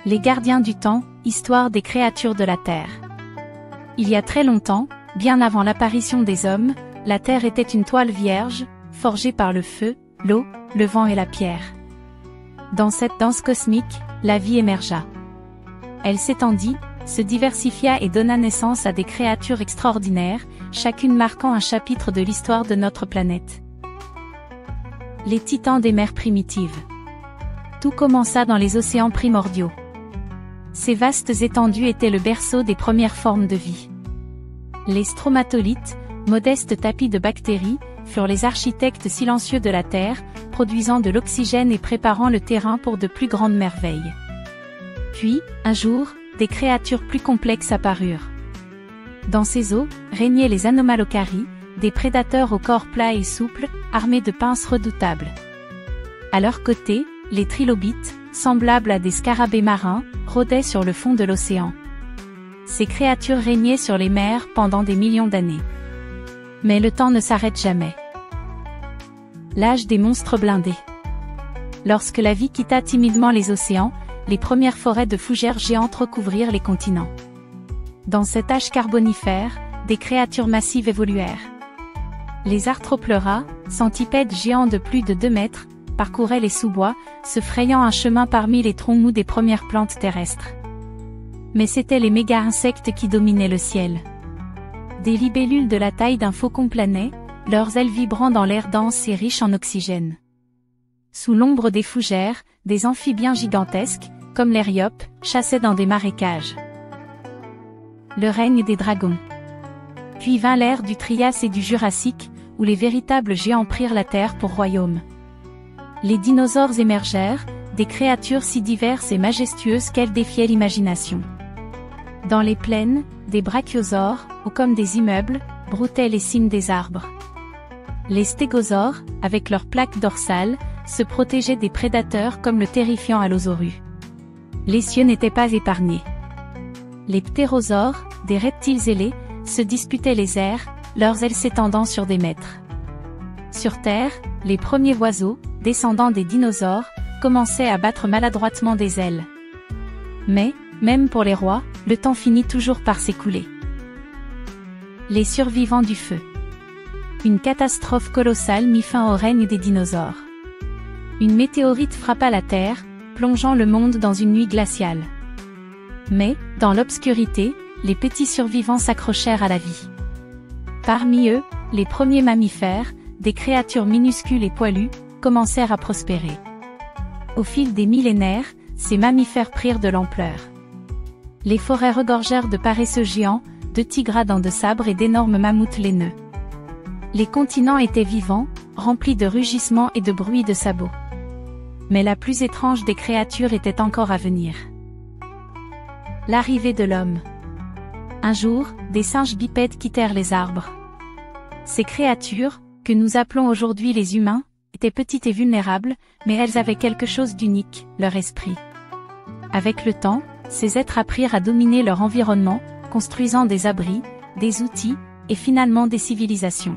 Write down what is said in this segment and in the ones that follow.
Les gardiens du temps, histoire des créatures de la Terre. Il y a très longtemps, bien avant l'apparition des hommes, la Terre était une toile vierge, forgée par le feu, l'eau, le vent et la pierre. Dans cette danse cosmique, la vie émergea. Elle s'étendit, se diversifia et donna naissance à des créatures extraordinaires, chacune marquant un chapitre de l'histoire de notre planète. Les titans des mers primitives. Tout commença dans les océans primordiaux. Ces vastes étendues étaient le berceau des premières formes de vie. Les stromatolites, modestes tapis de bactéries, furent les architectes silencieux de la Terre, produisant de l'oxygène et préparant le terrain pour de plus grandes merveilles. Puis, un jour, des créatures plus complexes apparurent. Dans ces eaux, régnaient les anomalocaries, des prédateurs au corps plat et souple, armés de pinces redoutables. À leur côté, les trilobites, semblables à des scarabées marins, rôdaient sur le fond de l'océan. Ces créatures régnaient sur les mers pendant des millions d'années. Mais le temps ne s'arrête jamais. L'âge des monstres blindés. Lorsque la vie quitta timidement les océans, les premières forêts de fougères géantes recouvrirent les continents. Dans cet âge carbonifère, des créatures massives évoluèrent. Les arthropleuras, centipèdes géants de plus de 2 mètres, parcouraient les sous-bois, se frayant un chemin parmi les troncs mous des premières plantes terrestres. Mais c'étaient les méga-insectes qui dominaient le ciel. Des libellules de la taille d'un faucon planaient, leurs ailes vibrant dans l'air dense et riche en oxygène. Sous l'ombre des fougères, des amphibiens gigantesques, comme l'Ériope, chassaient dans des marécages. Le règne des dragons. Puis vint l'ère du Trias et du Jurassique, où les véritables géants prirent la Terre pour royaume. Les dinosaures émergèrent, des créatures si diverses et majestueuses qu'elles défiaient l'imagination. Dans les plaines, des brachiosaures, hauts comme des immeubles, broutaient les cimes des arbres. Les stégosaures, avec leurs plaques dorsales, se protégeaient des prédateurs comme le terrifiant Allosaurus. Les cieux n'étaient pas épargnés. Les ptérosaures, des reptiles ailés, se disputaient les airs, leurs ailes s'étendant sur des mètres. Sur Terre, les premiers oiseaux, descendants des dinosaures, commençaient à battre maladroitement des ailes. Mais, même pour les rois, le temps finit toujours par s'écouler. Les survivants du feu. Une catastrophe colossale mit fin au règne des dinosaures. Une météorite frappa la Terre, plongeant le monde dans une nuit glaciale. Mais, dans l'obscurité, les petits survivants s'accrochèrent à la vie. Parmi eux, les premiers mammifères, des créatures minuscules et poilues, commencèrent à prospérer. Au fil des millénaires, ces mammifères prirent de l'ampleur. Les forêts regorgèrent de paresseux géants, de tigres à dents de sabre et d'énormes mammouths laineux. Les continents étaient vivants, remplis de rugissements et de bruits de sabots. Mais la plus étrange des créatures était encore à venir. L'arrivée de l'homme. Un jour, des singes bipèdes quittèrent les arbres. Ces créatures, que nous appelons aujourd'hui les humains, étaient petites et vulnérables, mais elles avaient quelque chose d'unique, leur esprit. Avec le temps, ces êtres apprirent à dominer leur environnement, construisant des abris, des outils, et finalement des civilisations.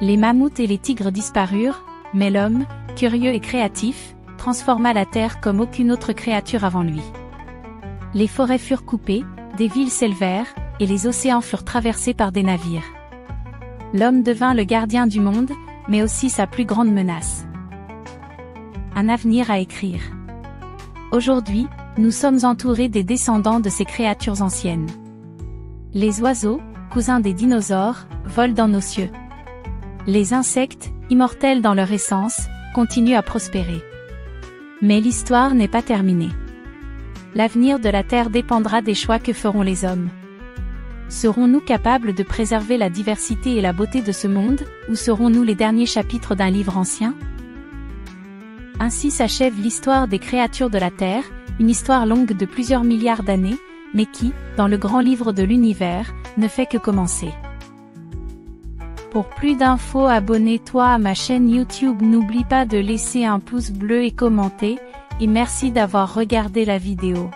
Les mammouths et les tigres disparurent, mais l'homme, curieux et créatif, transforma la Terre comme aucune autre créature avant lui. Les forêts furent coupées, des villes s'élevèrent, et les océans furent traversés par des navires. L'homme devint le gardien du monde, mais aussi sa plus grande menace. Un avenir à écrire. Aujourd'hui, nous sommes entourés des descendants de ces créatures anciennes. Les oiseaux, cousins des dinosaures, volent dans nos cieux. Les insectes, immortels dans leur essence, continuent à prospérer. Mais l'histoire n'est pas terminée. L'avenir de la Terre dépendra des choix que feront les hommes. Serons-nous capables de préserver la diversité et la beauté de ce monde, ou serons-nous les derniers chapitres d'un livre ancien? Ainsi s'achève l'histoire des créatures de la Terre, une histoire longue de plusieurs milliards d'années, mais qui, dans le grand livre de l'univers, ne fait que commencer. Pour plus d'infos, abonne-toi à ma chaîne YouTube, n'oublie pas de laisser un pouce bleu et commenter, et merci d'avoir regardé la vidéo.